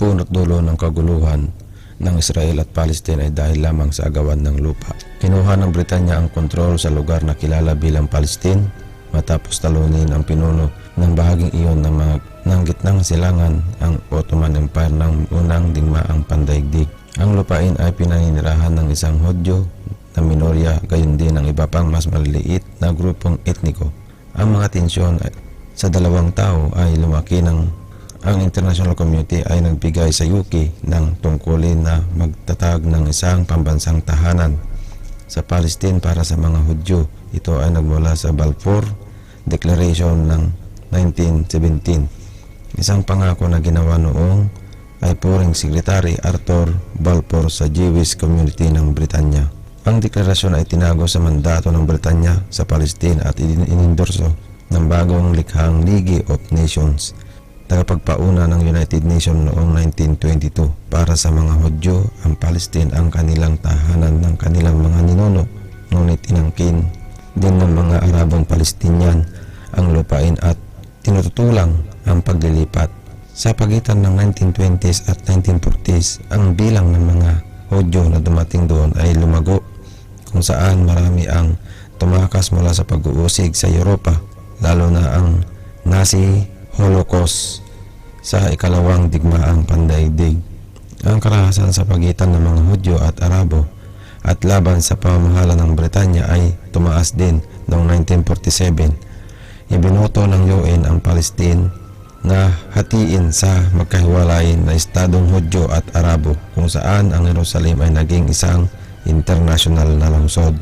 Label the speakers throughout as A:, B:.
A: punot dulo ng kaguluhan ng Israel at Palestine ay dahil lamang sa agawan ng lupa. Kinuha ng Britanya ang kontrol sa lugar na kilala bilang Palestine matapos talunin ang pinuno ng bahaging iyon ng gitnang silangan ang Ottoman Empire ng unang digmaang pandaigdig. Ang lupain ay pinaninirahan ng isang Hudyo na minorya, gayon din ng iba pang mas maliliit na grupong etniko. Ang mga tensyon sa dalawang tao ay lumaki ang international community ay nagbigay sa UK ng tungkulin na magtatag ng isang pambansang tahanan sa Palestine para sa mga Hudyo. Ito ay nagmula sa Balfour Declaration ng 1917. Isang pangako na ginawa noong ay puring Secretary Arthur Balfour sa Jewish community ng Britanya. Ang deklarasyon ay tinago sa mandato ng Britanya sa Palestine at inendorso ng bagong likhang League of Nations, tagapagpauna ng United Nations noong 1922. Para sa mga Hudyo, ang Palestine ang kanilang tahanan ng kanilang mga ninuno, ngunit inangkin din ng mga Arabong Palestinian ang lupain at tinututulang ang paglilipat. Sa pagitan ng 1920s at 1940s, ang bilang ng mga Hudyo na dumating doon ay lumago, kung saan marami ang tumakas mula sa pag-uusig sa Europa, lalo na ang Nazi Holocaust sa ikalawang digmaang pandaigdig. Ang karahasan sa pagitan ng mga Hudyo at Arabo at laban sa pamamahala ng Britanya ay tumaas din noong 1947. Ibinoto ng UN ang Palestine na hatiin sa magkahiwalay na estadong Hudyo at Arabo, kung saan ang Jerusalem ay naging isang international na lungsod.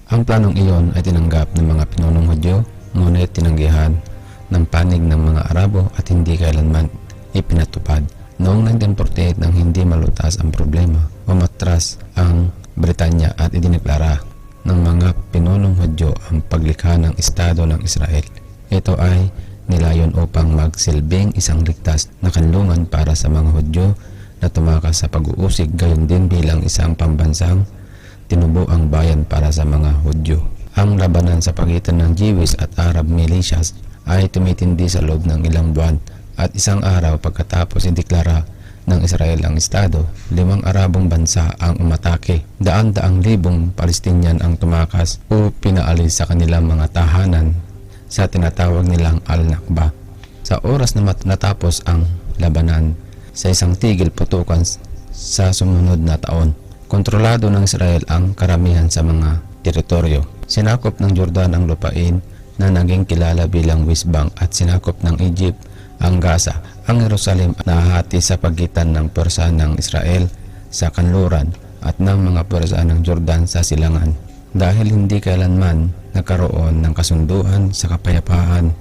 A: Ang planong iyon ay tinanggap ng mga pinunong Hudyo, ngunit tinanggihan ng panig ng mga Arabo at hindi kailanman ipinatupad. Noong 1948, nang hindi malutas ang problema, umatras ang Britanya at idineklara ng mga pinunong Hudyo ang paglikha ng Estado ng Israel. Ito ay nilayon upang magsilbing isang ligtas na kanlungan para sa mga Hudyo na tumakas sa pag-uusig, gayon din bilang isang pambansang tinubo ang bayan para sa mga Hudyo. Ang labanan sa pagitan ng Jewish at Arab militias ay tumitindi sa loob ng ilang buwan, at isang araw pagkatapos ideklara ng Israel ang Estado, 5 Arabong bansa ang umatake. Daan-daang libong Palestinian ang tumakas o pinaalis sa kanilang mga tahanan sa tinatawag nilang Al-Nakba. Sa oras na natapos ang labanan sa isang tigil putukan sa sumunod na taon, kontrolado ng Israel ang karamihan sa mga teritoryo. Sinakop ng Jordan ang lupain na naging kilala bilang West Bank at sinakop ng Egypt ang Gaza. Ang Jerusalem nahati sa pagitan ng pwersa ng Israel sa kanluran at ng mga pwersa ng Jordan sa silangan. Dahil hindi kailanman nagkaroon ng kasunduan sa kapayapaan,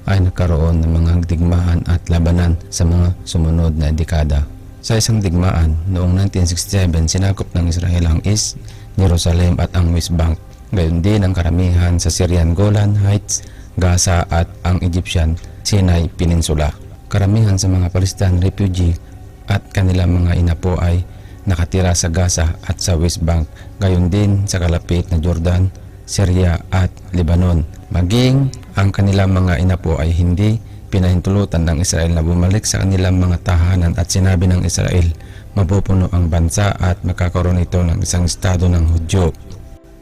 A: ay nagkaroon ng mga digmaan at labanan sa mga sumunod na dekada. Sa isang digmaan, noong 1967, sinakop ng Israel ang East Jerusalem at ang West Bank. Gayon din ang karamihan sa Syrian Golan Heights, Gaza at ang Egyptian Sinai Peninsula. Karamihan sa mga Palestinian refugee at kanilang mga inapo ay nakatira sa Gaza at sa West Bank, gayon din sa kalapit na Jordan, Syria at Lebanon. Maging ang kanilang mga inapo ay hindi pinahintulutan ng Israel na bumalik sa kanilang mga tahanan, at sinabi ng Israel, mapupuno ang bansa at magkakaroon ito ng isang estado ng Hudyo.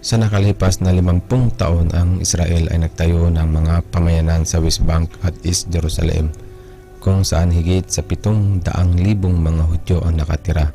A: Sa nakalipas na 50 taon, ang Israel ay nagtayo ng mga pamayanan sa West Bank at East Jerusalem, kung saan higit sa 700,000 mga Hudyo ang nakatira.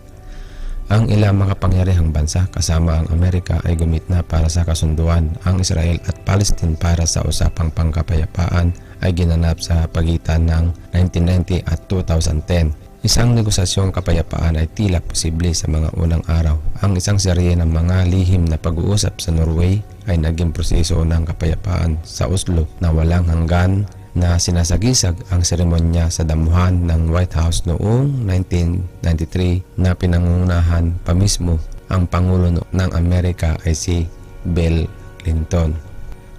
A: Ang ilang makapangyarihang bansa kasama ang Amerika ay gumit na para sa kasunduan. Ang Israel at Palestine para sa usapang pangkapayapaan ay ginanap sa pagitan ng 1990 at 2010. Isang negosasyong kapayapaan ay tila posible sa mga unang araw. Ang isang serye ng mga lihim na pag-uusap sa Norway ay naging proseso ng kapayapaan sa Oslo na walang hanggan, na sinasagisag ang seremonya sa damuhan ng White House noong 1993 na pinangunahan pa mismo ang Pangulo ng Amerika ay si Bill Clinton.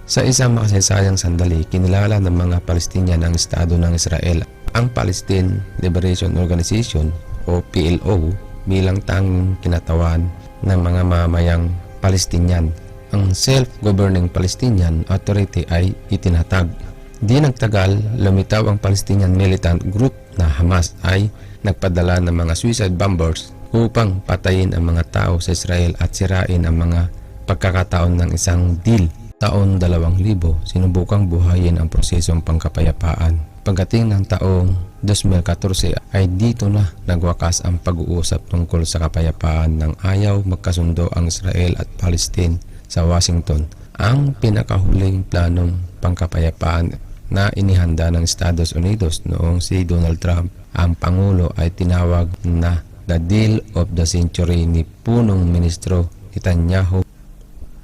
A: Sa isang makasaysayang sandali, kinilala ng mga Palestinian ang Estado ng Israel, ang Palestine Liberation Organization o PLO bilang tanging kinatawan ng mga mamayang Palestinian. Ang Self-Governing Palestinian Authority ay itinatag. Di nagtagal, lumitaw ang Palestinian militant group na Hamas ay nagpadala ng mga suicide bombers upang patayin ang mga tao sa Israel at sirain ang mga pagkakataon ng isang deal. Taon 2000, sinubukang buhayin ang prosesong pangkapayapaan. Pagdating ng taong 2014 ay dito na nagwakas ang pag-uusap tungkol sa kapayapaan nang ayaw magkasundo ang Israel at Palestine sa Washington. Ang pinakahuling planong pangkapayapaan na inihanda ng Estados Unidos noong si Donald Trump, ang Pangulo, ay tinawag na the deal of the century ni punong ministro Netanyahu.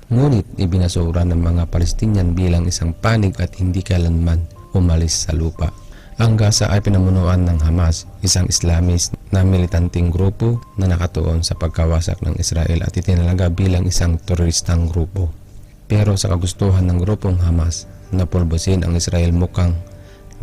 A: Ngunit ibinasura ng mga Palestinian bilang isang panig at hindi kailanman umalis sa lupa. Ang Gaza ay pinamunuan ng Hamas, isang Islamist na militanteng grupo na nakatuon sa pagkawasak ng Israel at itinalaga bilang isang teroristang grupo. Pero sa kagustuhan ng grupong Hamas na pulbusin ang Israel, mukhang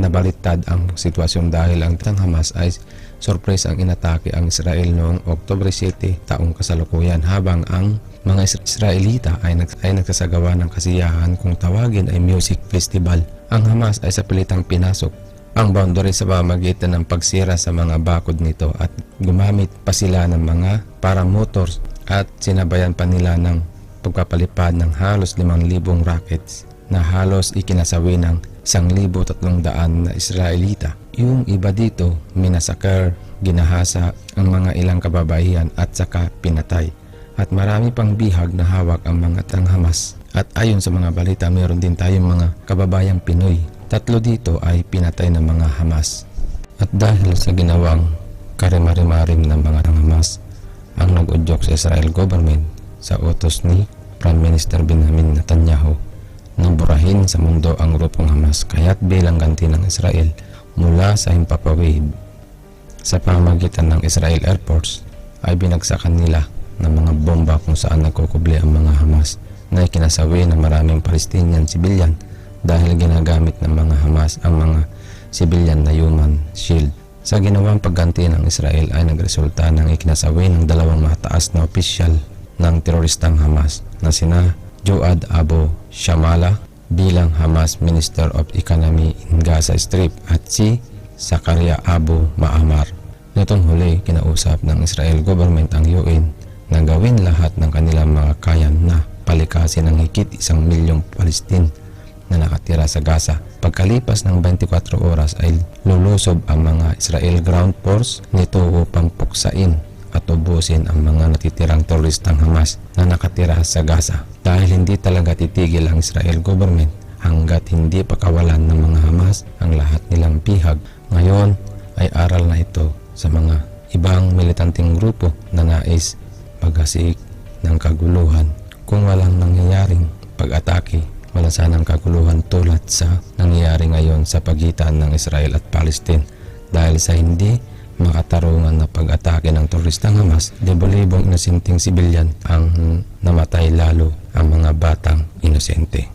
A: nabaliktad ang sitwasyon dahil ang Hamas ay sorpresang inatake ang Israel noong Oktubre 7 taong kasalukuyan, habang ang mga Israelita ay nagsasagawa ng kasiyahan kung tawagin ay music festival. Ang Hamas ay sa pilitang pinasok ang boundary sa pamamagitan ng pagsira sa mga bakod nito at gumamit pa sila ng mga paramotors at sinabayan pa nila ng pagpapalipad ng halos 5,000 rockets na halos ikinasawi ng 1,300 na Israelita. Yung iba dito, minasakar, ginahasa ang mga ilang kababaihan at saka pinatay. At marami pang bihag na hawak ang mga Hamas. At ayon sa mga balita, meron din tayong mga kababayang Pinoy. 3 dito ay pinatay ng mga Hamas. At dahil sa ginawang karimari-marim ng mga Hamas, ang nag-udyok sa Israel government sa utos ni Prime Minister Benjamin Netanyahu na burahin sa mundo ang grupong Hamas, kaya't bilang ganti ng Israel mula sa himpapawid sa pamamagitan ng Israel Air Force ay binagsakan nila ng mga bomba kung saan nagkukubli ang mga Hamas na ikinasawi ng maraming Palestinian civilian dahil ginagamit ng mga Hamas ang mga civilian na human shield. Sa ginawang pagganti ng Israel ay nagresulta ng ikinasawi ng 2 mataas na opisyal ng teroristang Hamas na sina Joad Abu Shamala bilang Hamas Minister of Economy in Gaza Strip at si Zakaria Abu Ma'amar. Nitong huli, kinausap ng Israel government ang UN na gawin lahat ng kanilang mga kaya na palikasin ang higit 1 milyong Palestine na nakatira sa Gaza. Pagkalipas ng 24 oras ay lulusob ang mga Israel ground force nito upang puksain at ubusin ang mga natitirang teroristang Hamas na nakatira sa Gaza. Dahil hindi talaga titigil ang Israel government hanggat hindi pakawalan ng mga Hamas ang lahat nilang bihag. Ngayon ay aral na ito sa mga ibang militanteng grupo na nais maghasik ng kaguluhan. Kung walang nangyayaring pag-atake, wala sanang kaguluhan tulad sa nangyayari ngayon sa pagitan ng Israel at Palestine. Dahil sa hindi makatarungan na pag-atake ng teroristang Hamas, libo-libong inosenteng sibilyan ang namatay, lalo ang mga batang inosente.